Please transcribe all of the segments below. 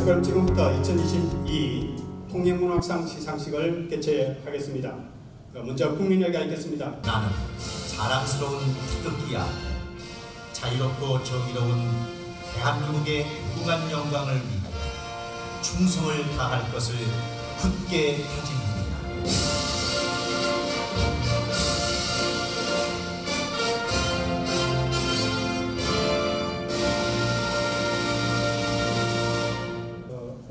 그럼 지금부터 2022 통일문학상 시상식을 개최하겠습니다. 먼저 국민에게 읽겠습니다. 나는 자랑스러운 태극기야. 자유롭고 정의로운 대한민국의 무궁한 영광을 위해 충성을 다할 것을 굳게 다짐합니다.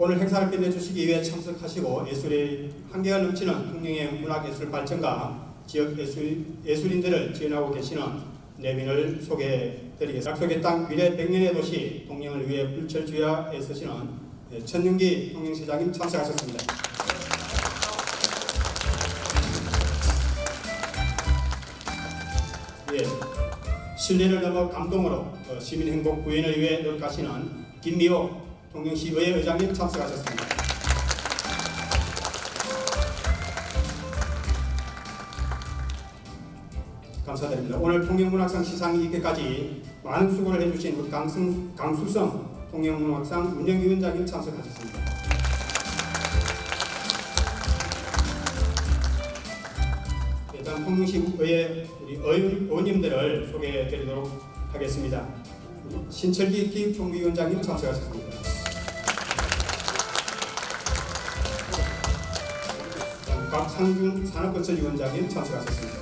오늘 행사를 빛내주시기 위해 참석하시고 예술의 한계가 넘치는 통영의 문화예술 발전과 지역 예술인들을 지원하고 계시는 내빈을 소개해드리겠습니다. 약속의 땅 미래 100년의 도시 통영을 위해 불철주야 애쓰시는 천윤기 통영시장님 참석하셨습니다. 예, 신뢰를 넘어 감동으로 시민 행복 구현을 위해 노력하시는 김미호 통영시의회 의장님 참석하셨습니다. 감사드립니다. 오늘 통영문학상 시상이 있기까지 많은 수고를 해주신 강수성 통영문학상 운영위원장님 참석하셨습니다. 일단 통영시의회 우리 의원님들을 소개해드리도록 하겠습니다. 신철기 기획총무위원장님 참석하셨습니다. 박상준 산업건설위원장님 참석하셨습니다.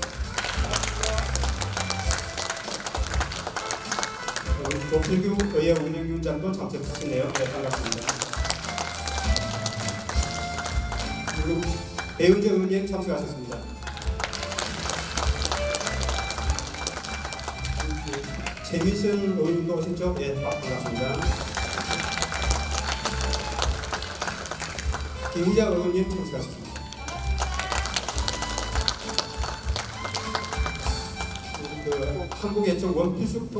도필규 의회 운영위원장도 참석하셨네요. 네, 반갑습니다. 그리고 배은재 의원님 참석하셨습니다. 최민선 의원님도 오셨죠? 네, 반갑습니다. 김희자 의원님 참석하셨습니다. 한국예총 원필숙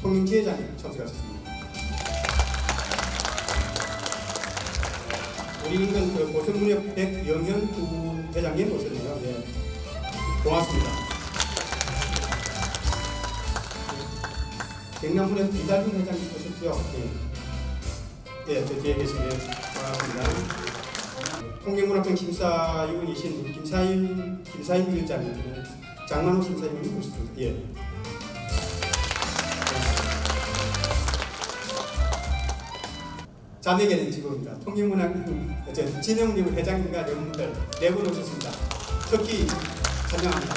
통영지회장님 참석하셨습니다. 우리 인근 고성문협 백영현 부회장님 오셨네요. 네, 고맙습니다. 경남문협 이달빈 회장님 오셨죠? 네, 네, 저 뒤에 계시네요. 고맙습니다. 통영문학청 심사위원이신 김사인 위원장님, 장만호 심사위원님 오셨습니다. 예. 자매계는 직업입니다. 통영문학 진영님 회장님과 여러분들 네 분 오셨습니다. 특히 환영합니다.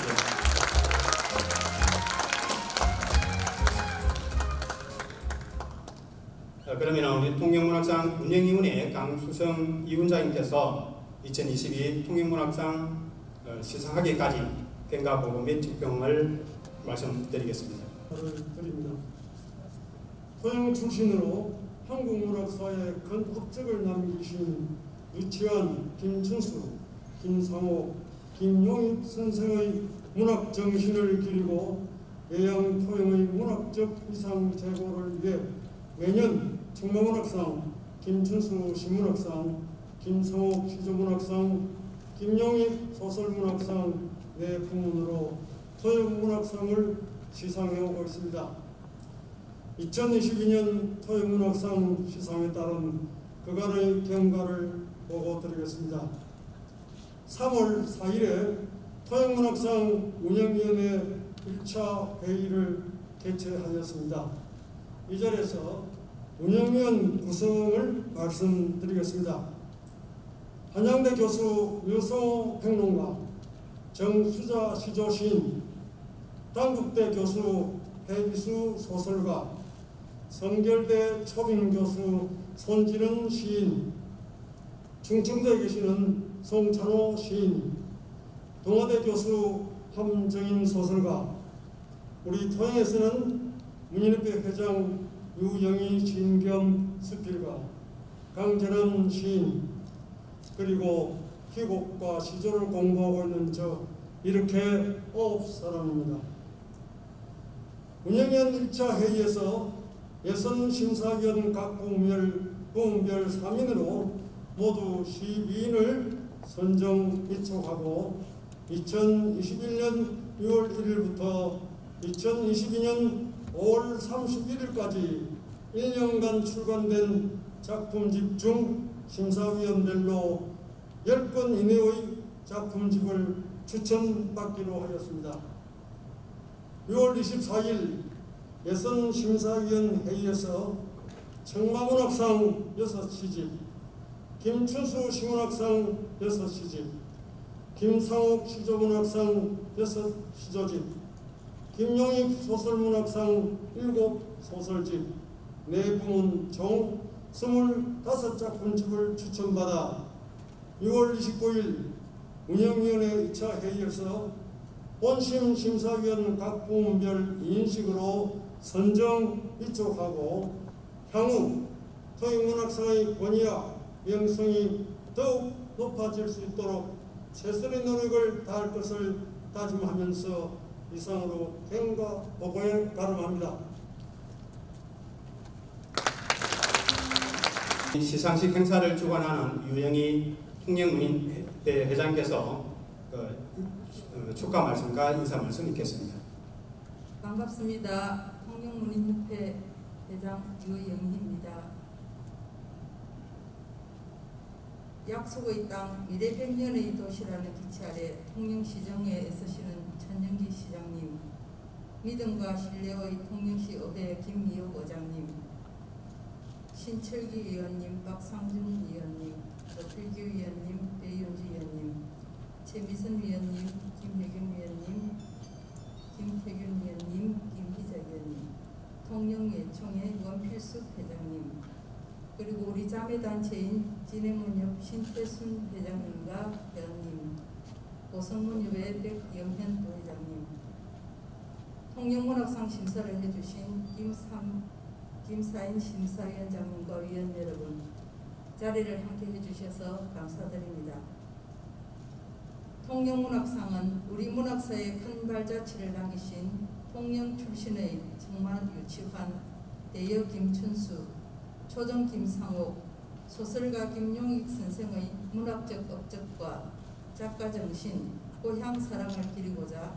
그러면 우리 통영문학상 운영위원회 강수성 위원장님께서 2022 통영문학상 시상하기까지 평가 보고 및 직평을 말씀드리겠습니다. 드립니다. 토영 출신으로 한국문학사에 큰 업적을 남기신 유치원 김춘수, 김상호, 김용익 선생의 문학 정신을 기리고 예양 토영의 문학적 이상 제고를 위해 매년 청마문학상, 김춘수 시문학상, 김상호 시조문학상, 김용익 소설문학상 네 부문으로 토영문학상을 시상해오고 있습니다. 2022년 토영문학상 시상에 따른 그간의 경과를 보고드리겠습니다. 3월 4일에 토영문학상 운영위원회 1차 회의를 개최하였습니다. 이 자리에서 운영위원 구성을 말씀드리겠습니다. 한양대 교수 류성호 평론가, 정수자 시조시인, 단국대 교수 해비수 소설가, 성결대 초빙 교수 손진은 시인, 충청도에 계시는 송찬호 시인, 동아대 교수 함정인 소설가, 우리 토영에서는 문인협회 회장 유영희 시인 겸 수필가, 강재남 시인, 그리고 희곡과 시조를 공부하고 있는 저 이렇게 9사람입니다. 운영위원 1차 회의에서 예선심사위원 각 부문별 3인으로 모두 12인을 선정 위촉하고 2021년 6월 1일부터 2022년 5월 31일까지 1년간 출간된 작품집 중 심사위원별로 10건 이내의 작품집을 추천받기로 하였습니다. 6월 24일 예선심사위원 회의에서 청마문학상 6시집, 김춘수 시문학상 6시집, 김상옥 시조문학상 6시조집, 김용익 소설문학상 7소설집, 4부문 총 25작품집을 추천받아 6월 29일 운영위원회 2차 회의에서 본심 심사위원 각 부문별 2인식으로 선정 위촉하고 향후 토익문학상의 권위와 명성이 더욱 높아질 수 있도록 최선의 노력을 다할 것을 다짐하면서 이상으로 행과 보고에 가름합니다. 시상식 행사를 주관하는 유영희 통영문인회 회장께서 축하 말씀과 인사 말씀 있겠습니다. 반갑습니다. 통영문인협회 회장 유영희입니다. 약속의 땅 미래 100년의 도시라는 기치 아래 통영시정에 애쓰시는 천영기 시장님, 믿음과 신뢰의 통영시 의회 김미옥 의장님, 신철기 의원님, 박상준 의원님, 조필규 의원님, 배윤주 의원님, 최미선 의원님, 김혜균 의원님, 김태균 의원님, 김희자 의원님, 통영예총회 원필숙 회장님, 그리고 우리 자매단체인 진해문협 신태순 회장님과 회원님, 고성문협의 백영현 부회장님, 통영문학상 심사를 해주신 김사인 심사위원장님과 위원 여러분, 자리를 함께 해주셔서 감사드립니다. 통영문학상은 우리 문학사에 큰 발자취를 남기신 통영 출신의 청만 유치환, 대여 김춘수, 초정 김상옥, 소설가 김용익 선생의 문학적 업적과 작가 정신, 고향 사랑을 기리고자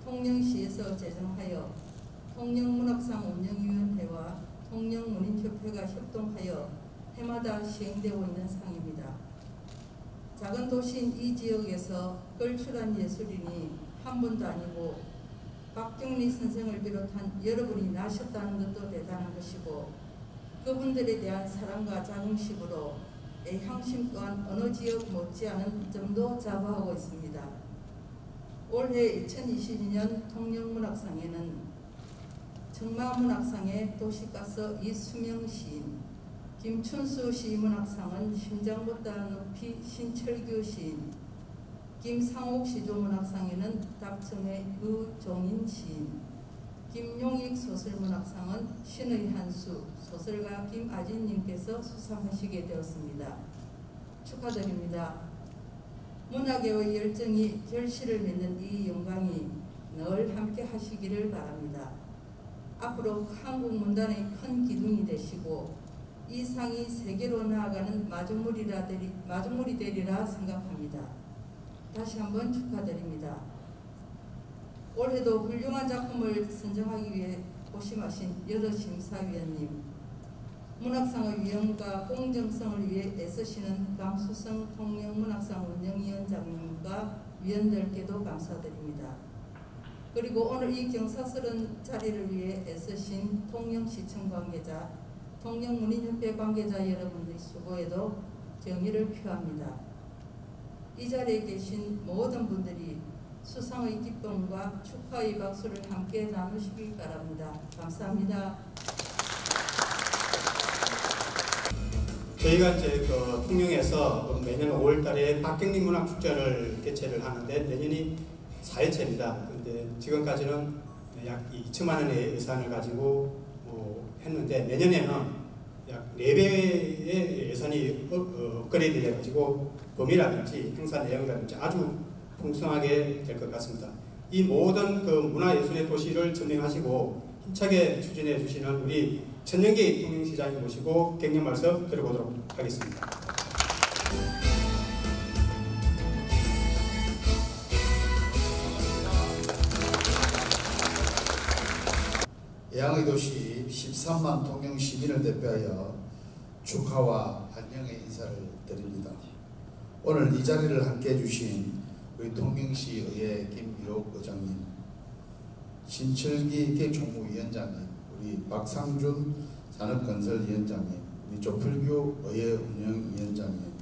통영시에서 제정하여 통영문학상 운영위원회와 통영문인협회가 협동하여 해마다 시행되고 있는 상입니다. 작은 도시인 이 지역에서 걸출한 예술인이 한 분도 아니고 박경리 선생을 비롯한 여러분이 나셨다는 것도 대단한 것이고, 그분들에 대한 사랑과 자긍심으로 애향심 또한 어느 지역 못지않은 점도 자부하고 있습니다. 올해 2022년 통영문학상에는 청마문학상의 도시가서 이수명 시인, 김춘수 시문학상은 심장보다 높이 신철규 시인, 김상옥 시조문학상에는 답청의 유종인 시인, 김용익 소설문학상은 신의 한수 소설가 김아진님께서 수상하시게 되었습니다. 축하드립니다. 문학의 열정이 결실을 맺는 이 영광이 늘 함께 하시기를 바랍니다. 앞으로 한국 문단의 큰 기둥이 되시고 이 상이 세계로 나아가는 마중물이 되리라 생각합니다. 다시 한번 축하드립니다. 올해도 훌륭한 작품을 선정하기 위해 고심하신 여러 심사위원님, 문학상의 위험과 공정성을 위해 애쓰시는 강수성 통영문학상 운영위원장님과 위원들께도 감사드립니다. 그리고 오늘 이 경사스러운 자리를 위해 애쓰신 통영시청 관계자, 통영문인협회 관계자 여러분의 수고에도 경의를 표합니다. 이 자리에 계신 모든 분들이 수상의 기쁨과 축하의 박수를 함께 나누시기 바랍니다. 감사합니다. 저희가 이제 통영에서 매년 5월달에 박경리 문학축제를 개최를 하는데 내년이 4회째입니다. 그런데 지금까지는 약 2천만 원의 예산을 가지고 했는데 내년에는 약 4배의 예산이 업그레이드 돼가지고 범위라든지 행사 내용이라든지 아주 풍성하게 될 것 같습니다. 이 모든 문화예술의 도시를 전명하시고 힘차게 추진해 주시는 우리 천영기 통영시장님 모시고 격려 말씀 드려보도록 하겠습니다. 대항의 도시 13만 통영 시민을 대표하여 축하와 환영의 인사를 드립니다. 오늘 이 자리를 함께 해주신 우리 통영시 의회 김미록 의장님, 신철기 기획총무위원장님, 우리 박상준 산업건설위원장님, 우리 조필규 의회 운영위원장님,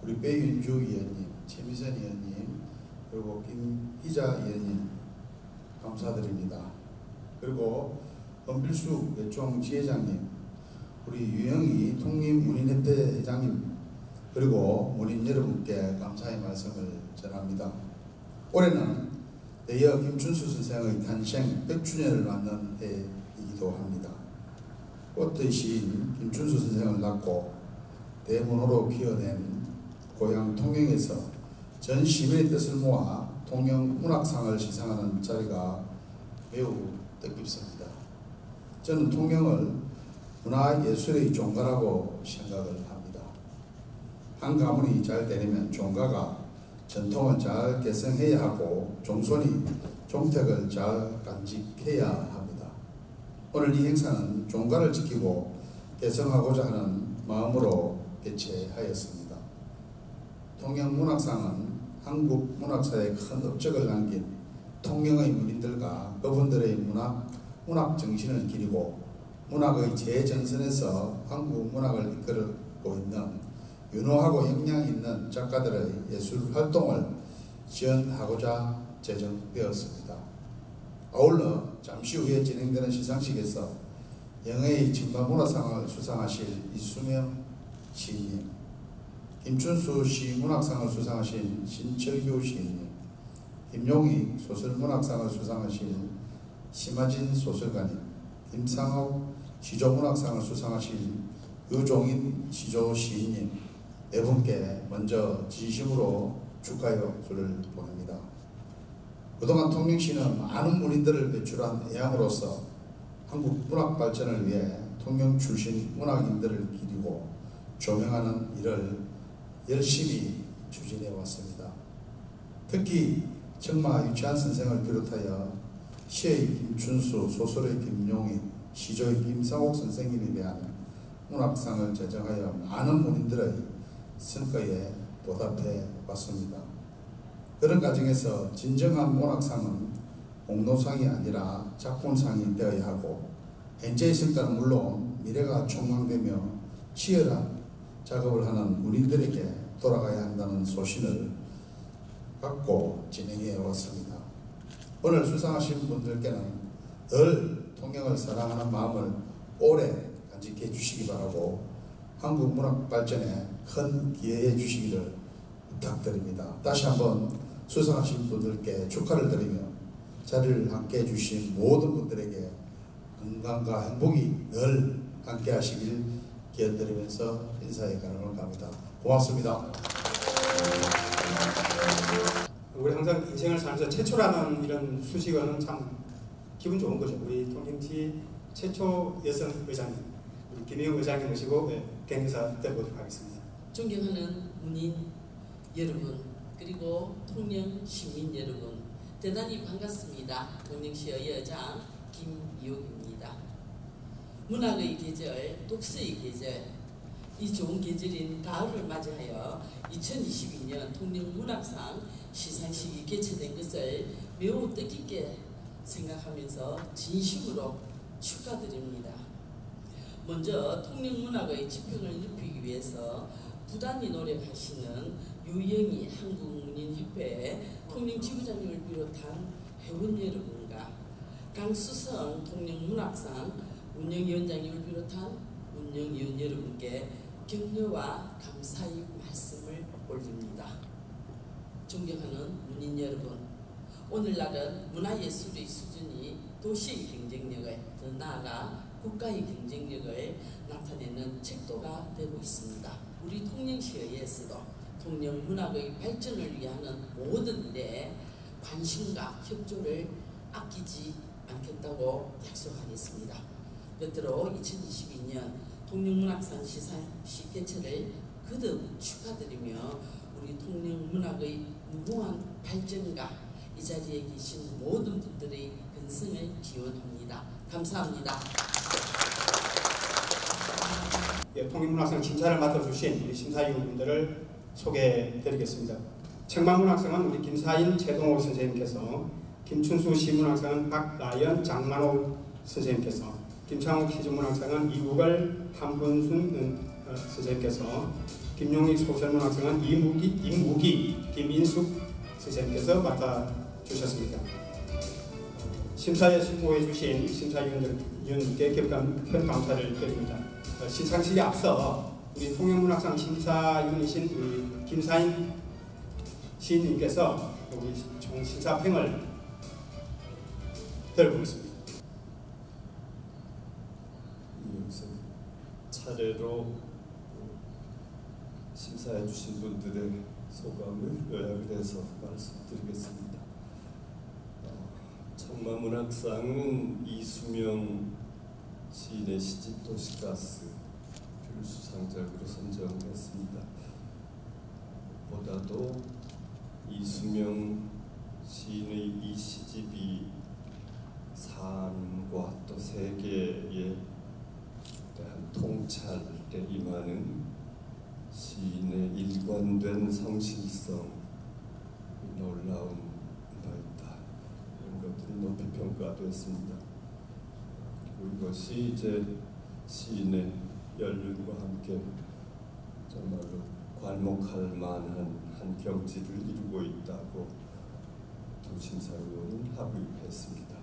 우리 배윤주 위원님, 최미선 위원님, 그리고 김희자 위원님 감사드립니다. 그리고 은필수 외총 지회장님, 우리 유영희 통립문인협회 회장님, 그리고 문인 여러분께 감사의 말씀을 전합니다. 올해는 대여 김춘수 선생의 탄생 100주년을 맞는 해이기도 합니다. 꽃의 시인 김춘수 선생을 낳고 대문호로 키워낸 고향 통영에서 전 시민의 뜻을 모아 통영 문학상을 시상하는 자리가 매우 뜻깊습니다. 저는 통영을 문화예술의 종가라고 생각을 합니다. 한 가문이 잘 되려면 종가가 전통을 잘 개성해야 하고 종손이 종택을 잘 간직해야 합니다. 오늘 이 행사는 종가를 지키고 개성하고자 하는 마음으로 개최하였습니다. 통영문학상은 한국 문학사에 큰 업적을 남긴 통영의 문인들과 그분들의 문학 정신을 기리고 문학의 재전선에서 한국 문학을 이끌고 있는 유노하고 역량 있는 작가들의 예술 활동을 지원하고자 제정되었습니다. 아울러 잠시 후에 진행되는 시상식에서 영예의 진과문화상을 수상하실 이수명 시인님, 김춘수 시 문학상을 수상하신 신철규 시인님, 김용희 소설문학상을 수상하신 심하진 소설가님, 김상옥 시조문학상을 수상하신 유종인 시조 시인님 네 분께 먼저 진심으로 축하의 박수를 보냅니다. 그동안 통영시는 많은 문인들을 배출한 애양으로서 한국 문학 발전을 위해 통영 출신 문학인들을 기리고 조명하는 일을 열심히 추진해 왔습니다. 특히 청마 유치한 선생을 비롯하여 시의 김춘수, 소설의 김용희, 시조의 김상옥 선생님에 대한 문학상을 제정하여 많은 문인들의 성과에 보답해 왔습니다. 그런 과정에서 진정한 문학상은 공로상이 아니라 작품상이 되어야 하고, 현재의 성과는 물론 미래가 촉망되며 치열한 작업을 하는 문인들에게 돌아가야 한다는 소신을 갖고 진행해 왔습니다. 오늘 수상하신 분들께는 늘 통영을 사랑하는 마음을 오래 간직해 주시기 바라고 한국 문학 발전에 큰 기여해 주시기를 부탁드립니다. 다시 한번 수상하신 분들께 축하를 드리며 자리를 함께 해주신 모든 분들에게 건강과 행복이 늘 함께 하시길 기원드리면서 인사의 가름을 갑니다. 고맙습니다. 우리 항상 인생을 살면서 최초라는 이런 수식어는 참 기분 좋은 거죠. 우리 통영시 최초 여성 의장님, 우리 김혜영 의장님 모시고 경사 드리도록 하겠습니다. 존경하는 문인 여러분, 그리고 통영 시민 여러분, 대단히 반갑습니다. 통영시의 여장 김이옥입니다. 문학의 계절, 독서의 계절, 이 좋은 계절인 가을을 맞이하여 2022년 통영문학상 시상식이 개최된 것을 매우 뜻깊게 생각하면서 진심으로 축하드립니다. 먼저 통영문학의 지평을 높이기 위해서 부단히 노력하시는 유영희 한국문인협회 통영지부장님을 비롯한 회원 여러분과 강수성 통영문학상 운영위원장님을 비롯한 운영위원 여러분께 격려와 감사의 말씀을 올립니다. 존경하는 문인 여러분, 오늘날은 문화예술의 수준이 도시의 경쟁력을, 더 나아가 국가의 경쟁력을 나타내는 척도가 되고 있습니다. 우리 통영시의회에서도 통영 문학의 발전을 위하는 모든 일에 관심과 협조를 아끼지 않겠다고 약속하겠습니다. 끝으로 2022년 통영문학상 시상식 개최를 거듭 축하드리며 우리 통영문학의 무궁한 발전과 이 자리에 계신 모든 분들의 건승을 기원합니다. 바랍니다. 감사합니다. 예, 통일문학상 심사를 맡아주신 우리 심사위원분들을 소개해드리겠습니다. 청만문학상은 우리 김사인 최동호 선생님께서, 김춘수 시문학상은 박라연 장만호 선생님께서, 김창욱 시조문학상은 이우걸 한분순 선생님께서, 김용익 소설문학상은 임무기 김인숙 선생님께서 맡아주셨습니다. 심사에 수고해 주신 심사위원들께 깊은 감사를 드립니다. 시상식에 앞서 우리 통영문학상 심사위원이신 우리 김사인 시인님께서 우리 총 심사평을 들어보겠습니다. 여기서 차례로 심사해 주신 분들의 소감을 요약을 해서 말씀드리겠습니다. 청만문학상은 이수명 시인의 시집 도시가스를 수상작으로 선정했습니다. 보다도 이수명 시인의 이 시집이 삶과 또 세계에 대한 통찰에 임하는 시인의 일관된 성실성이 놀라운 바이다. 이런 것들이 높이 평가됐습니다. 그리고 이것이 이제 시인의 연륜과 함께 정말로 괄목할 만한 한 경지를 이루고 있다고 두 심사위원은 합의했습니다.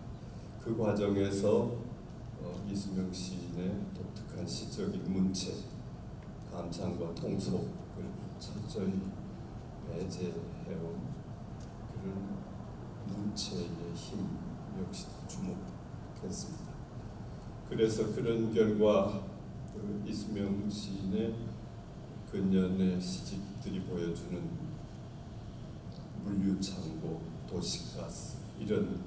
그 과정에서 이수명 시인의 독특한 시적인 문체, 감상과 통속을 철저히 배제해온 그런 문체의 힘 역시 주목했습니다. 그래서 그런 결과 이수명 시인의 근년의 시집들이 보여주는 물류창고, 도시가스 이런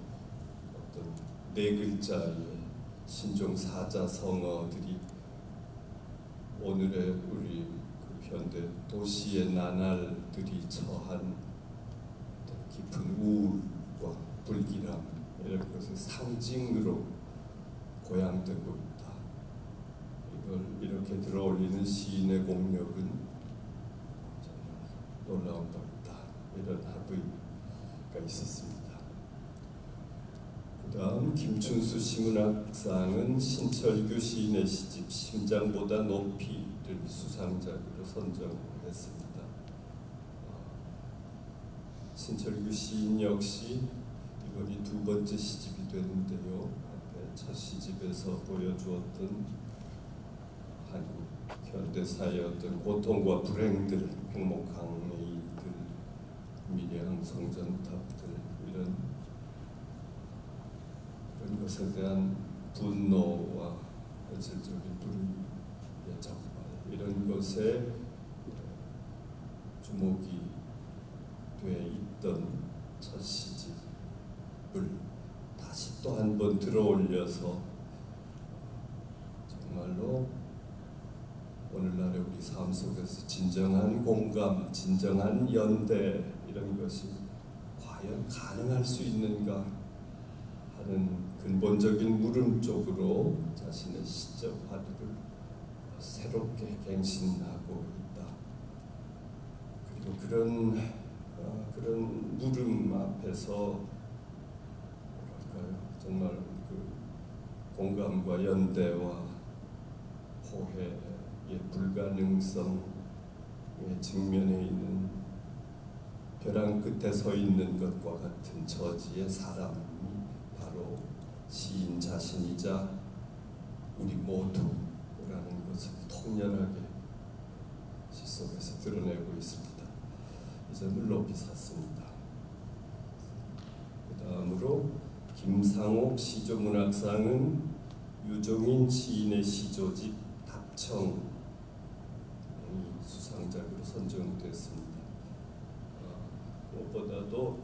어떤 네 글자의 신종 사자성어들이 오늘의 우리 현대 도시의 나날들이 처한 깊은 우울과 불길함 이런 것의 상징으로 고양되고 있다. 이걸 이렇게 들어올리는 시인의 공력은 정말 놀라운 바이다. 이런 합의가 있었습니다. 그 다음 김춘수 시문학상은 신철규 시인의 시집 심장보다 높이를 수상작으로 선정했습니다. 신철규 시인 역시 이번이 두 번째 시집이 되는데요. 앞에 첫 시집에서 보여주었던 한국 현대사의 어떤 고통과 불행들, 행복항의 일들, 미래항 성전탑들 이런 것에 대한 분노와 현실적인 불의의 적발 이런 것에 주목이 돼 있던 첫 시집을 다시 또 한 번 들어올려서 정말로 오늘날의 우리 삶 속에서 진정한 공감, 진정한 연대 이런 것이 과연 가능할 수 있는가 하는 근본적인 물음 쪽으로 자신의 시적 화두를 새롭게 갱신하고 있다. 그리고 그런 물음 앞에서 뭐랄까요? 정말 그 공감과 연대와 호혜의 불가능성에 직면해 있는 벼랑 끝에 서 있는 것과 같은 처지의 사람이 바로 시인 자신이자 우리 모두라는 것을 통렬하게 시 속에서 드러내고 있습니다. 이 점을 높이 샀습니다. 그 다음으로 김상옥 시조문학상은 유종인 시인의 시조집 답청이 수상작으로 선정됐습니다. 무엇보다도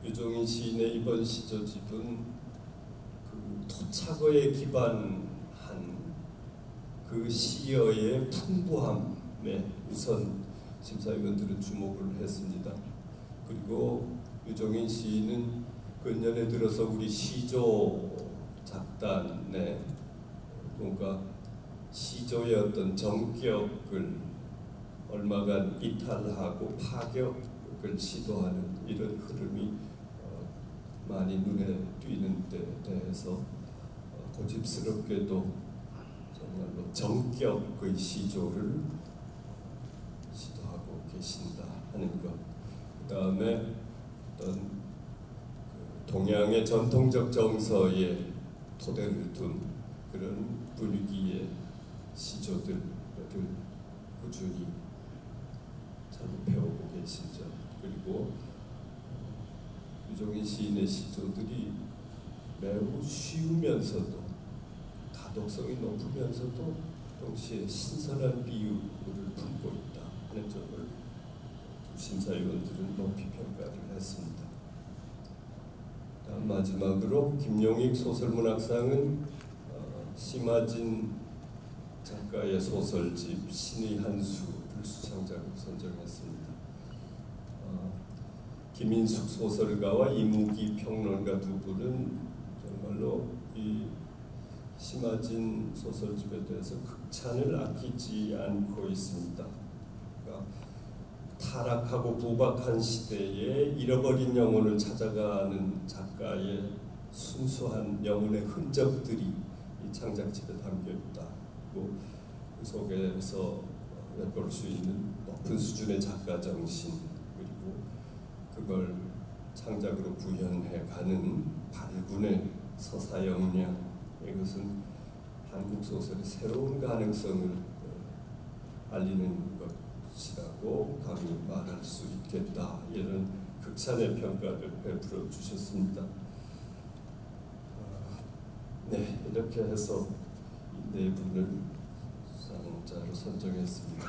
유종인 시인의 이번 시조집은 그 토착어에 기반한 그 시어의 풍부함에 우선 심사위원들은 주목을 했습니다. 그리고 유종인 시인은 근년에 들어서 우리 시조 작단에 뭔가 시조의 어떤 정격을 얼마간 이탈하고 파격을 시도하는 이런 흐름이 많이 눈에 띄는 데 대해서 고집스럽게도 정말로 정격의 시조를 시도하고 계신다 하는 것. 그 다음에 어떤 동양의 전통적 정서에 토대를 둔 그런 분위기의 시조들을 꾸준히 잘 배우고 계신 점, 그리고 유종인 시인의 시조들이 매우 쉬우면서도 가독성이 높으면서도 동시에 신선한 비유를 품고 있다 하는 점을 심사위원들은 높이 평가를 했습니다. 다음 마지막으로 김용익 소설문학상은 심하진 작가의 소설집 신의 한 수를 수상작으로 선정했습니다. 김인숙 소설가와 이무기 평론가 두 분은 정말로 이 심하진 소설집에 대해서 극찬을 아끼지 않고 있습니다. 그러니까 타락하고 부박한 시대에 잃어버린 영혼을 찾아가는 작가의 순수한 영혼의 흔적들이 이 창작집에 담겨 있다. 그리고 그 속에서 엿볼 수 있는 높은 수준의 작가 정신, 그리고 그걸 창작으로 구현해가는 발군의 서사 역량, 이것은 한국 소설의 새로운 가능성을 알리는 것이라고 감히 말할 수 있겠다. 이런 극찬의 평가를 베풀어 주셨습니다. 네, 이렇게 해서 이 네 분을 상자로 선정했습니다.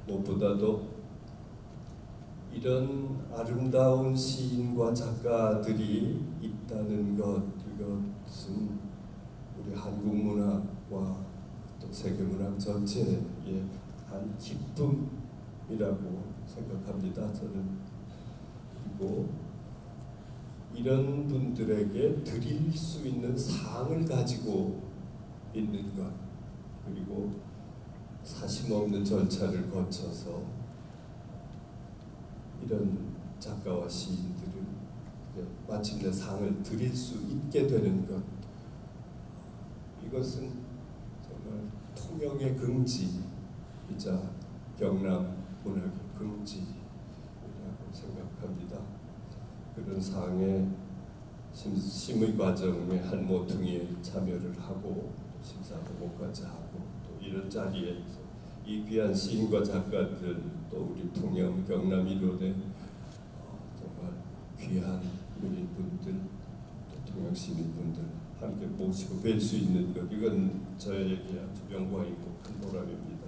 무엇보다도 이런 아름다운 시인과 작가들이 있다는 것, 이것은 우리 한국 문학과 또 세계 문학 전체의 한 기쁨이라고 생각합니다. 저는. 그리고 이런 분들에게 드릴 수 있는 상을 가지고 있는 것, 그리고 사심없는 절차를 거쳐서 이런 작가와 시인들은 마침내 상을 드릴 수 있게 되는 것, 이것은 정말 통영의 긍지이자 경남 문학의 긍지라고 생각합니다. 그런 상의 심의 과정의 한 모퉁이에 참여를 하고 심사 보고까지 하고 또 이런 자리에서 이 귀한 시인과 작가들, 또 우리 통영 경남 일원의 정말 귀한 문인분들, 또 통영 시민분들 함께 모시고 뵐 수 있는 것, 이건 저에게 아주 영광이고 큰 보람입니다.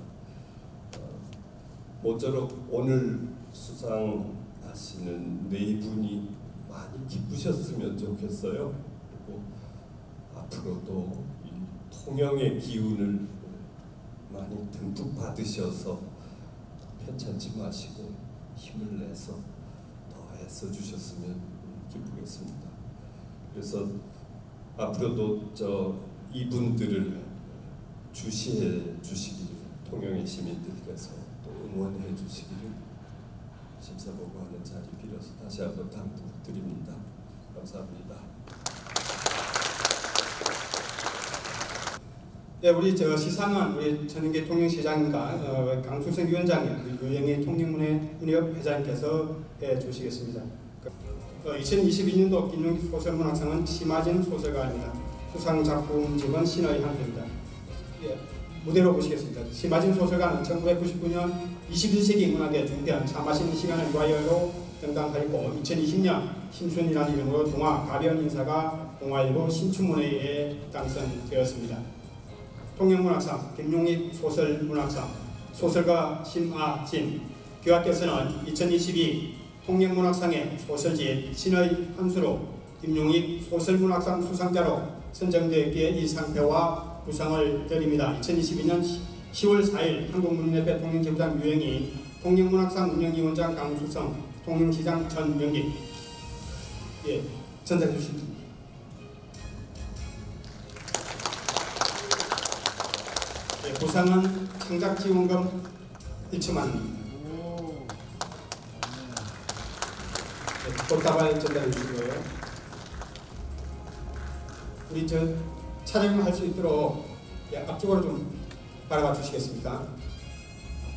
모쪼록 오늘 수상하시는 네 분이 많이 기쁘셨으면 좋겠어요. 그리고 앞으로도 이 통영의 기운을 많이 듬뿍 받으셔서 편찮지 마시고 힘을 내서 더 애써주셨으면 기쁘겠습니다. 그래서 앞으로도 이분들을 주시해 주시기를, 통영의 시민들께서 또 응원해 주시기를 심사보고하는 자리 빌어서 다시 한번 당부드립니다. 감사합니다. 네, 우리 시상은 우리 전인계 통영시장과 강수성 위원장님, 유영희 통영문예인협 회장님께서 해주시겠습니다. 2022년도 김용익 소설문학상은 심하진 소설가입니다. 수상 작품집은 신의 한 수입니다. 예, 무대로 보시겠습니다. 심하진 소설가는 1999년 21세기 문학의 중편 참하신 시간을 위하여로 등단하였고 2020년 신춘이라는 이름으로 동화 가변 인사가 동아일보 신춘문예에 당선되었습니다. 통영문학상 김용익 소설문학상 소설가 심아진 교학께서는 2022 통영문학상의 소설집 신의 한 수로 김용익 소설문학상 수상자로 선정되었기에 이 상패와 부상을 드립니다. 2022년 10월 4일 한국문예협회 통영지부장 유영희, 통영문학상 운영위원장 강수성, 통영시장 전명기. 예, 전달해 주십니다. 네, 보상은 창작지원금 1천만 원입니다. 네, 꽃다발 전달해 주시고요. 우리 촬영할 수 있도록 앞쪽으로 좀 바라봐 주시겠습니까?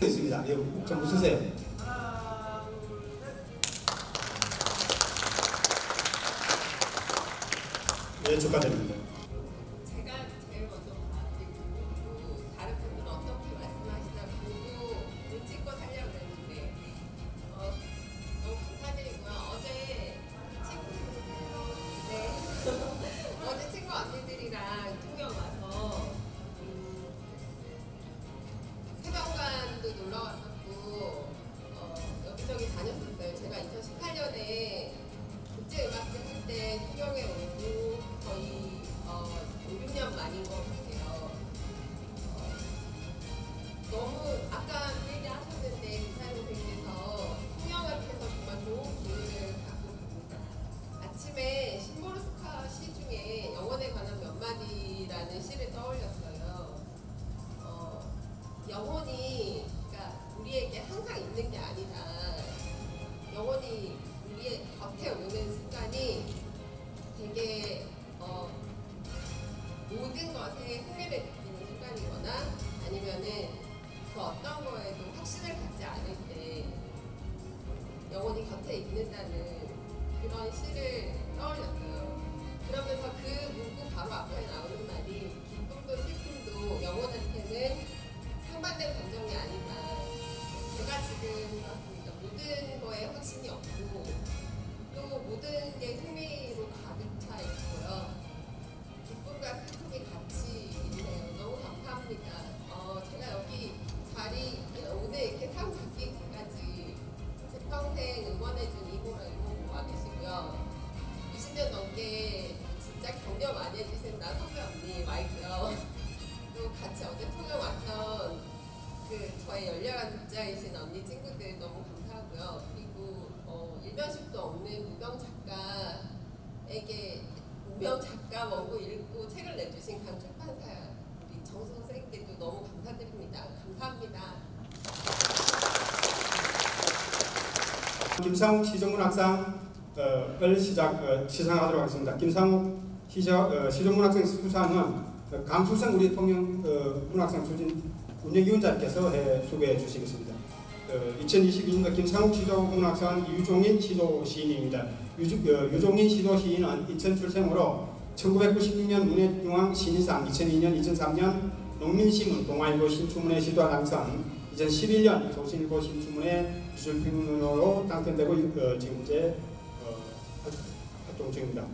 있습니다. 좀 웃으세요. 네, 축하드립니다. 제가 제일 먼저 봐드리고 다른 분들은 어떻게 말씀하시나 보고 눈치껏 하려고 했는데 너무 감사드리고요. 어제 친구 언니들이랑 통영 와서 세방관도 놀러 왔었고 여기저기 다녔었어요. 제가 2018년에 국제음악회 할 때 통영에 오고 거의 5, 6년 만인 것 같아요. 너무 아까 그 얘기 하셨는데 기사 선생님께서 통영앞에서 정말 좋은 기회를 갖고 갑니다. 아침에 신보르스카 시 중에 영혼에 관한 몇 마디라는 시를 떠올렸어요. 영혼이 그러니까 우리에게 항상 있는 게 아니다. 영혼이 우리의 곁에 오는 순간이 되게 모든 것에 흥미를 느끼는 순간이거나 아니면은 그 어떤 거에도 확신을 갖지 않을 때 영혼이 곁에 있는다는 그런 시를 떠올렸어요. 그러면서 그 문구 바로 앞에 나오는 말이 기쁨도 슬픔도 영혼한테는 상반된 감정이 아니다. 제가 지금 그렇습니다. 모든 거에 확신이 없고 또 모든 게 흥미로 가득 차 있고요. 기쁨과 슬픔이 같이 있네요. 너무 감사합니다. 제가 여기 자리 오늘 이렇게 상 받기까지 제 평생 응원해준 이모랑 와 계시고요. 20년 넘게 진짜 격려 많이 해주신 나 선배 언니 와 있고요. 또 같이 어제 통영 왔던 저의 열렬한 독자이신 언니 친구들 너무 감사하고요. 그리고 일면식도 없는 무명 작가에게 무명 작가 원고 읽고 책을 내주신 강출판사 우리 정수 선생님께도 너무 감사드립니다. 감사합니다. 김상욱 시정문학상을 시상하도록 하겠습니다. 김상욱 시정문학상 수상은 강수성 우리 통영 문학상 추진 운영위원장께서 소개해 주시겠습니다. 2022년도 김상욱 시조문학상은 유종인 시도시인입니다. 유종인 시도시인은 2007생으로 1996년 문예중앙 시인상, 2002년, 2003년 농민신문, 동아일보 신춘문예 시도와 당선, 2011년 조선일보 신춘문예 기술평론가로 당선되고 지금 이제 활동 중입니다.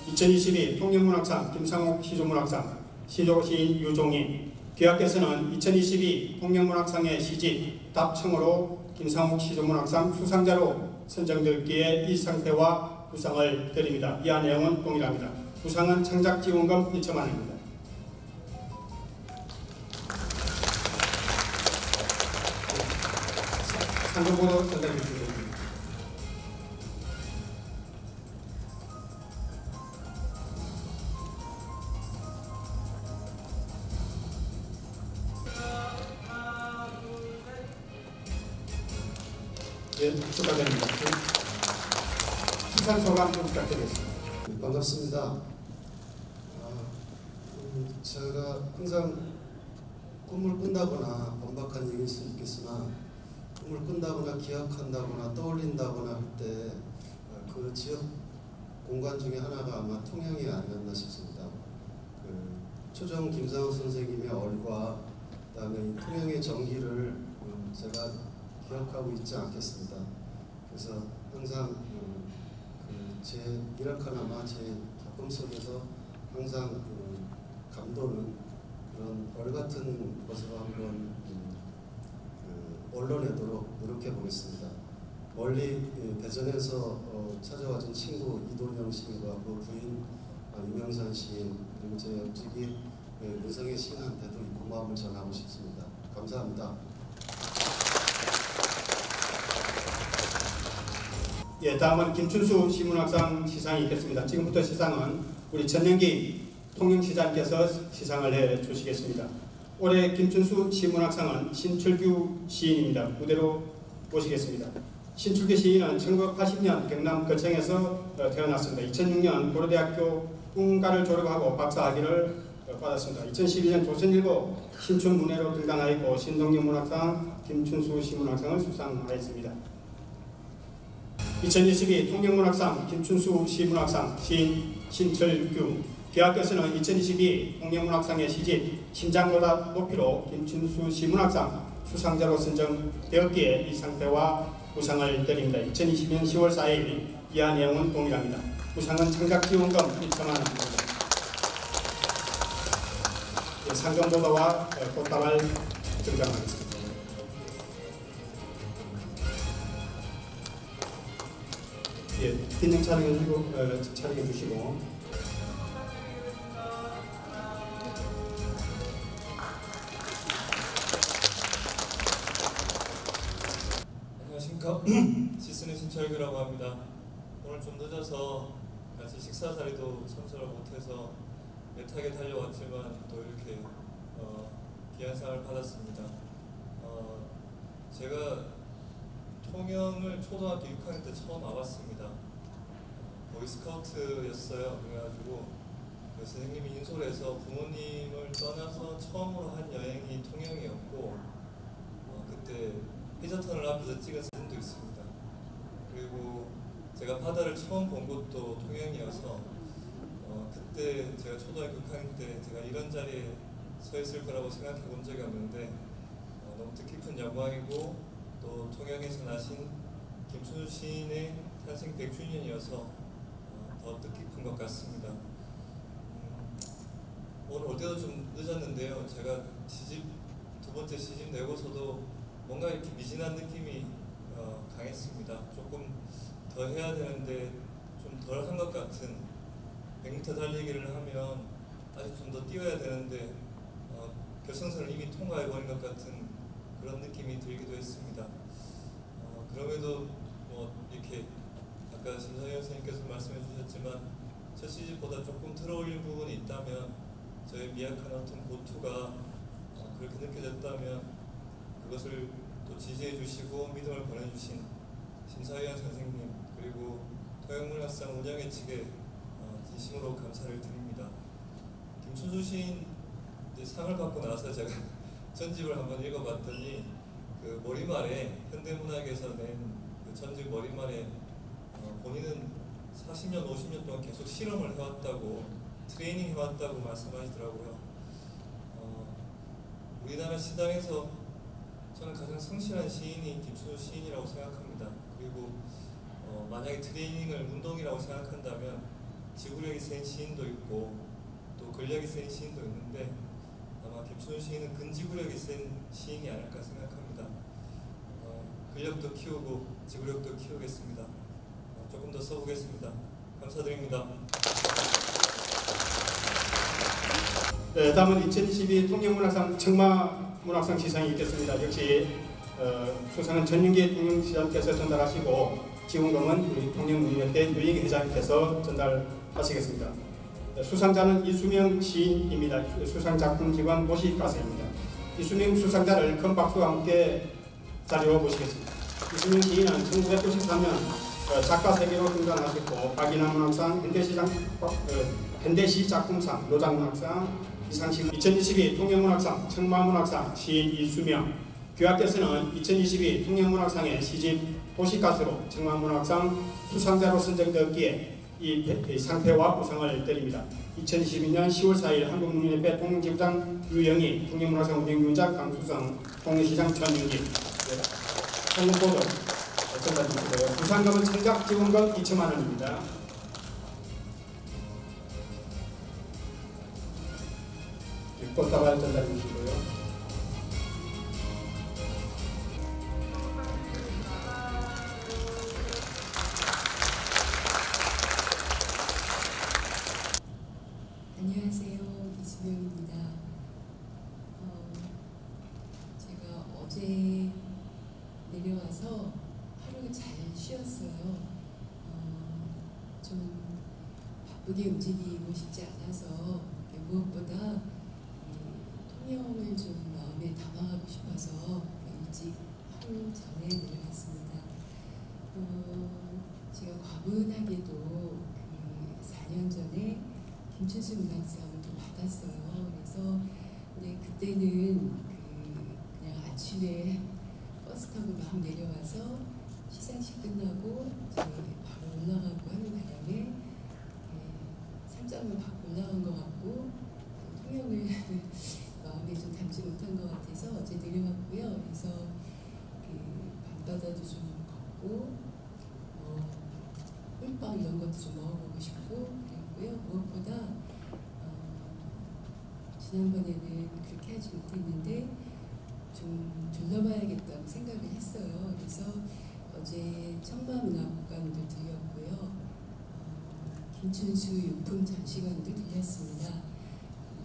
(2022) 통영문학상 김상욱 시조문학상 시조시인 유종인 귀하께서는 2022 통영문학상의 시집 답청으로 김상욱 시조문학상 수상자로 선정되기에 이 상태와 부상을 드립니다. 이하 내용은 동일합니다. 부상은 창작지원금 1천만 원입니다. 상금보도 전달해 주시기 바랍니다. 예, 축하드립니다. 수상 소감 좀 부탁드리겠습니다. 반갑습니다. 제가 항상 꿈을 꾼다거나 번박한 얘기일 수 있겠으나 꿈을 꾼다거나 기억한다거나 떠올린다거나 할 때 그 지역 공간 중에 하나가 아마 통영이 아니었나 싶습니다. 초정 김상욱 선생님의 얼과 그다음에 통영의 정기를 제가 기억하고 있지 않겠습니다. 그래서 항상 제 이렇게나마 제 작품 속에서 항상 감도는 그런 얼 같은 것으로 한번 언론내도록 노력해 보겠습니다. 멀리 대전에서 찾아와준 친구 이돈영 시인과 그 부인 유명산 시인 그리고 제 옆집이 문성의 시인한테도 이 고마움을 전하고 싶습니다. 감사합니다. 예, 다음은 김춘수 시문학상 시상이 있겠습니다. 지금부터 시상은 우리 전영기 통영시장께서 시상을 해 주시겠습니다. 올해 김춘수 시문학상은 신철규 시인입니다. 무대로 모시겠습니다. 신철규 시인은 1980년 경남 거창에서 태어났습니다. 2006년 고려대학교 문과를 졸업하고 박사학위를 받았습니다. 2012년 조선일보 신춘문예로 등단하였고 신동엽문학상, 김춘수 시문학상을 수상하였습니다. 2022 통영문학상 김춘수 시문학상 시인 신철규 대학교에서는 2022 통영문학상의 시집 심장보다 높이로 김춘수 시문학상 수상자로 선정되었기에 이 상태와 우상을 드립니다. 2020년 10월 4일 이하 내용은 동일합니다. 우상은 창작지원금 1천만 원입니다. 상금보도와 꽃다발 증정하겠습니다. 예, 빈ning 촬영해 주시고 안녕하십니까. 시스는 신철규라고 합니다. 오늘 좀 늦어서 같이 식사 자리도 참석을 못해서 애타게 달려왔지만 또 이렇게 귀한 상을 받았습니다. 제가 통영을 초등학교 6학년 때 처음 와봤습니다. 보이스카우트였어요. 그래가지고 그 선생님이 인솔해서 부모님을 떠나서 처음으로 한 여행이 통영이었고 그때 피자터널 앞에서 찍은 사진도 있습니다. 그리고 제가 바다를 처음 본 곳도 통영이어서 그때 제가 초등학교 6학년 때 제가 이런 자리에 서 있을 거라고 생각해 본 적이 없는데 너무 뜻깊은 영광이고 또 통영에서 나신 김춘수 시인의 탄생 100주년이어서 더 뜻깊은 것 같습니다. 오늘 올 때도 좀 늦었는데요. 제가 두 번째 시집 내고서도 뭔가 이렇게 미진한 느낌이 강했습니다. 조금 더 해야 되는데 좀 덜 한 것 같은 100m 달리기를 하면 아직 좀 더 뛰어야 되는데 결승선을 이미 통과해버린 것 같은 그런 느낌이 들기도 했습니다. 그럼에도 뭐 이렇게 아까 심사위원 선생님께서 말씀해 주셨지만 첫 시집보다 조금 들어올린 부분이 있다면 저의 미약한 어떤 고투가 그렇게 느껴졌다면 그것을 또 지지해 주시고 믿음을 보내주신 심사위원 선생님 그리고 통영문학상 운영회 측에 진심으로 감사를 드립니다. 김춘수 시인 상을 받고 나서 제가 전집을 한번 읽어봤더니 그 머리말에 현대문학에서 낸 그 전집 머리말에 본인은 40년, 50년 동안 계속 실험을 해왔다고 트레이닝 해왔다고 말씀하시더라고요. 우리나라 시당에서 저는 가장 성실한 시인이 김춘수 시인이라고 생각합니다. 그리고 만약에 트레이닝을 운동이라고 생각한다면 지구력이 센 시인도 있고 또 근력이 센 시인도 있는데 아마 김춘수 시인은 근지구력이 센 시인이 아닐까 생각합니다. 근력도 키우고 지구력도 키우겠습니다. 조금 더 써보겠습니다. 감사드립니다. 네, 다음은 2022 통영문학상 청마문학상 시상이 있겠습니다. 역시 수상은 전윤기 통영시장께서 전달하시고 지원금은 우리 통영문예대 유익 회장님께서 전달하시겠습니다. 수상자는 이수명 시인입니다. 수상작품 기관 도시가사입니다. 이수명 수상자를 큰 박수와 함께 자리로 모시겠습니다. 이수명 시인은 1993년 작가 세계로 등단하셨고 박인환문학상, 현대시 작품상, 노장문학상, 이상식 2022 통영문학상, 청마문학상 시인 이수명 교학께서는 2022 통영문학상의 시집 도시가수로 청마문학상 수상자로 선정되었기에 이 상패와 우상을 드립니다. 2022년 10월 4일 한국문예회 통영지부장 유영희, 통영문학상 운영위원장 강수성, 통영시장 전윤기 상금보도 전달드리고요. 부상금은 창작지원금 2천만 원입니다. 꽃다발 전달해주시고요. 안녕하세요. 이수명입니다. 어제 내려와서 하루 잘 쉬었어요. 좀 바쁘게 움직이고 싶지 않아서 무엇보다 통영을 좀 마음에 담아가고 싶어서 일찍 하루 전에 내려왔습니다. 제가 과분하게도 그 4년 전에 김춘수 문학상을 또 받았어요. 그래서 근데 그때는 그냥 아침에 버스 타고 막 내려와서 시상식 끝나고 바로 올라가고 하는 바람에 삼장을 받고 올라간 것 같고 통영을 마음에 좀 담지 못한 것 같아서 어제 내려왔고요. 그래서 밤바다도 좀 걷고 꿀빵 이런 것도 좀 먹어보고 싶고 그랬고요. 무엇보다 지난번에는 그렇게 하지 못했는데 좀 둘러봐야겠다고 생각을 했어요. 그래서 어제 청마문화관도 들렸고요. 김춘수 유품 전시관도 들렸습니다.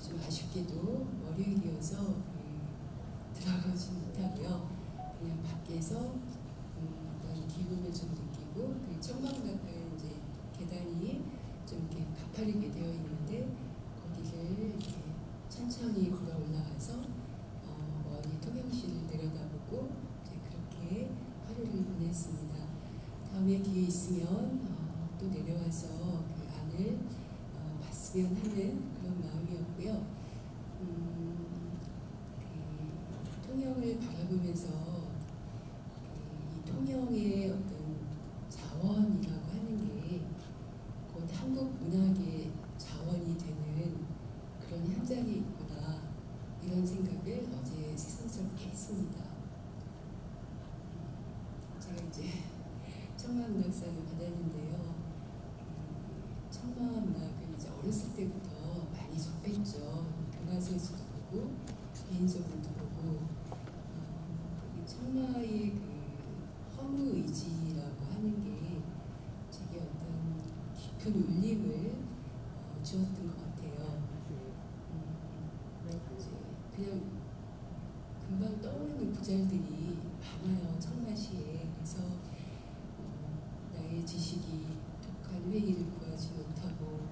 좀 아쉽게도 월요일이어서 들어가지 못하고요. 그냥 밖에서 어떤 기분을 좀 느끼고 청마문화관 이제 계단이 좀 이렇게 가파르게 되어 있는데 거기를 이렇게 천천히 걸어 올라가서 멀리 통영시를 내려다보고 이제 그렇게 하루를 보냈습니다. 다음에 기회 있으면 또 내려와서 그 안을 봤으면 하는 그런 마음이었고요. 통영을 바라보면서 이 통영의 어떤 자원이라고 하는 게 곧 한국 문학의 자원이 되는 그런 현장이 있구나 이런 생각을 어제 새삼스럽게 했습니다. 제가 이제 청마문학상을 받았는데요. 청마문학을 이제 어렸을 때부터 많이 접했죠. 교과서에서도 보고 개인적으로도 보고 청마의 그 허무의지라고 하는 게 제게 어떤 깊은 울림을 주었던 것 같아요. 그냥 금방 떠오르는 구절들이 많아요. 청마시에. 그래서 나의 지식이 독한 회의를 구하지 못하고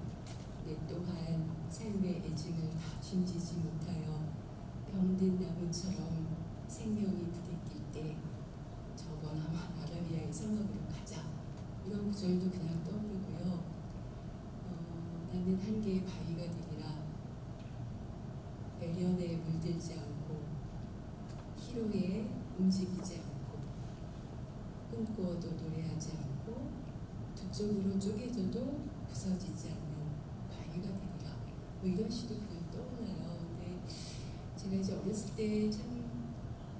내 또한 삶의 애증을 다 짐지지 못하여 병든 나무처럼 생명이 부대낄 때 저번아마 아라비아의 성읍으로 가자. 이런 구절도 그냥 떠오르고요. 나는 한 개의 바위가 되리라. 배련에 물들지 않고 희롱에 움직이지 않고 꿈꾸어도 노래하지 않고 두 쪽으로 쪼개져도 부서지지 않는 바위가 되리라. 뭐 이런 시도 그냥 떠올라요. 근데 제가 이제 어렸을 때 참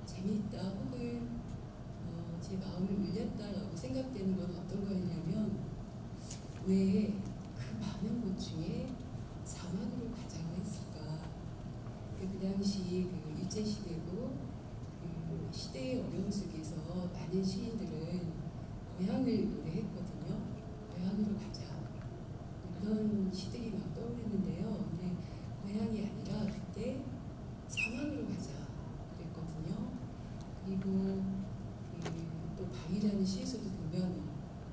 재미있다 혹은 제 마음을 울렸다라고 생각되는 건 어떤 거였냐면 왜 그 많은 곳 중에 사막으로 가자고 했을까? 그 당시 그 일제시대고 그 시대의 어려움 속에서 많은 시인들은 고향을 노래했거든요. 고향으로 가자. 그런 시들이 막 떠오르는데요. 근데 고향이 아니라 그때 사막으로 가자 그랬거든요. 그리고 또 바위라는 시에서도 보면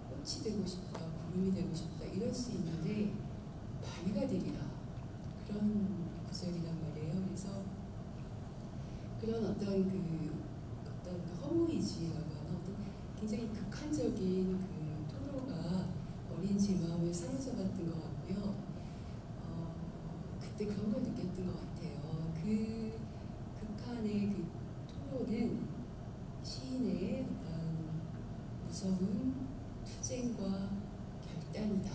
꽃이 되고 싶다, 구름이 되고 싶다 이럴 수 있는데 바위가 되리라 그런 구절이란 말이에요. 그래서 그런 어떤 허무의지라고 하나 어떤 굉장히 극한적인 그 토로가 어린 제 마음을 사로잡았던 것 같고요. 그때 그런 걸 느꼈던 것 같아요. 그 극한의 그 토로는 시인의 어떤 무서운 투쟁과 결단이다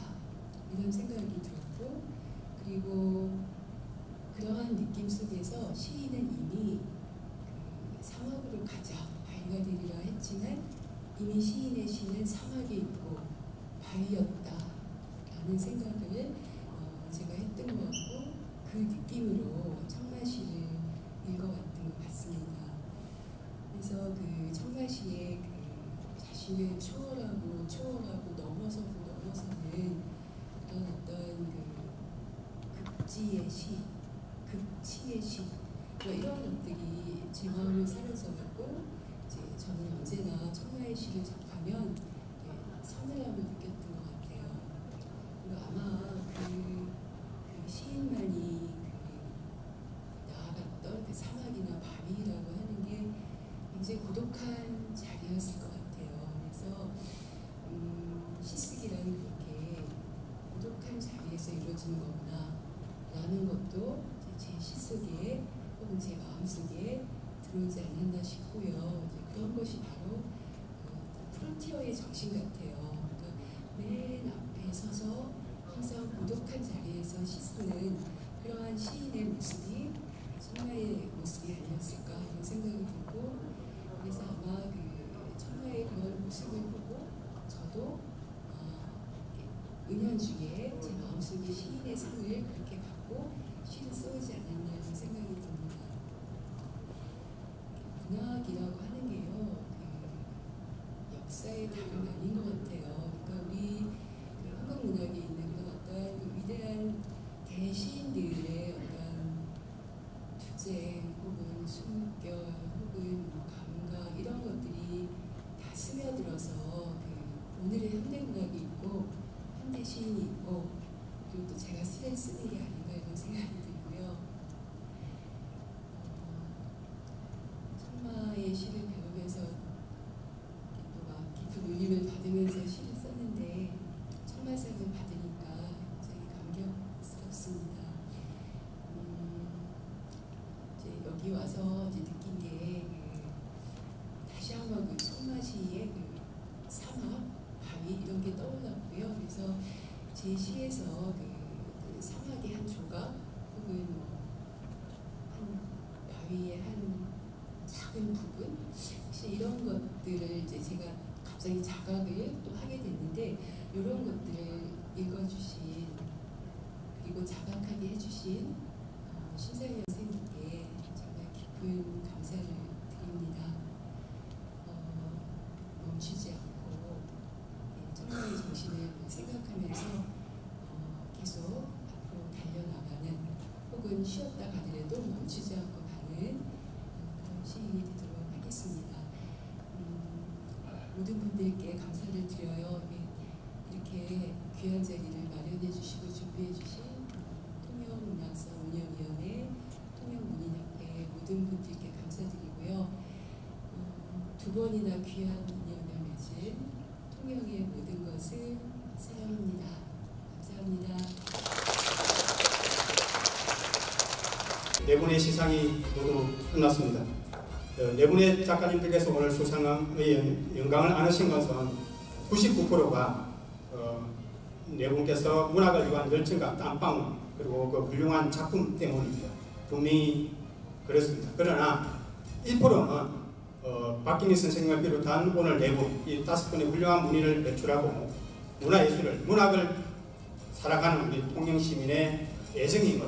이런 생각이 들었고 그리고 그러한 느낌 속에서 시인은 이미 그 사막으로 가자 바위가 되리라 했지만 이미 시인의 시는 사막에 있고 바위였다 라는 생각을 제가 했던 것 같고 그 느낌으로 청마시를 읽어봤던 것 같습니다. 그래서 그 청마시의 그 자신을 초월하고 넘어서는 그런 어떤 그 극지의 시, 극치의 시 뭐 이런 것들이 제 마음을 사로잡았고 저는 언제나 청마의 시를 접하면 서늘함을 느꼈던 것 같아요. 그리고 아마 그 시인만이 나아갔던 그 사막이나 바위라고 하는 게 굉장히 고독한 자리였을 것 같아요. 그래서 시쓰기라는 그렇게 고독한 자리에서 이루어지는 거구나 라는 것도 제 시 속에 혹은 제 마음속에 들어오지 않았나 싶고요. 이제 그런 것이 바로 프론티어의 정신 같아요. 그러니까 맨 앞에 서서 항상 고독한 자리에서 시 쓰는 그러한 시인의 모습이 청마의 모습이 아니었을까 이런 생각이 들고, 그래서 아마 그 청마의 그런 모습을 보고 저도 은연중에 제 마음속에 시인의 상을 그렇게 갖고 시를 써오지 않았나 이런 생각이 듭니다. 문학이라고 하는 게요, 그 역사의 다름 아닌 것 같아요. 그러니까 우리 그 한국 문학에 있는 그런 어떤 그 위대한 대시인들의 어떤 투쟁 혹은 숨결 혹은 뭐 감각 이런 것들이 다 스며들어서 그 오늘의 현대 문학이 있고 현대 시인이 있고 그리고 또 제가 시를 쓰는 게 아닌가 이런 생각이 들고요. 청마의 시를 배우면서 또 막 깊은 울림을 받으면서 시를 썼는데 청마상을 받으니까 굉장히 감격스럽습니다. 이제 여기 와서 이제 느낀 게 다시 한번 그 청마시의 그 사막, 바위 이런 게 떠올랐고요. 그래서 제 시에서 그 사막의 한 조각 혹은 한 바위의 한 작은 부분 혹시 이런 것들을 이제 제가 갑자기 자각을 또 하게 됐는데 이런 것들을 읽어주신 그리고 자각하게 해주신 신사위 선생님께 정말 깊은 감사를 드립니다. 멈추지 않고 청마의 정신을 생각하면서 계속 앞으로 달려나가는 혹은 쉬었다 가더라도 멈추지 않고 가는 그런 시인이 되도록 하겠습니다. 모든 분들께 감사를 드려요. 이렇게 귀한 자리를 마련해 주시고 준비해 주신 통영문학사 운영위원회 통영문인협회 모든 분들께 감사드리고요. 두 번이나 귀한 인연을 맺은 통영의 모든 것을 사랑합니다. 감사합니다. 네 분의 시상이 모두 끝났습니다. 네 분의 작가님들께서 오늘 수상의 영광을 안으신 것은 99%가 네 분께서 문학을 위한 열정과 땀방울 그리고 그 훌륭한 작품 때문입니다. 분명히 그렇습니다. 그러나 1%는 박기미 선생님을 비롯한 오늘 네 분, 이 5분의 훌륭한 문인을 배출하고 문화예술을, 문학을 살아가는 우리 통영시민의 애정임을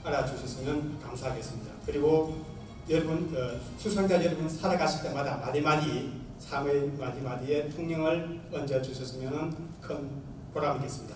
알아주셨으면 감사하겠습니다. 그리고 여러분, 수상자 여러분 살아가실 때마다 마디마디, 삶의 마디마디에 통영을 얹어주셨으면 큰 보람이겠습니다.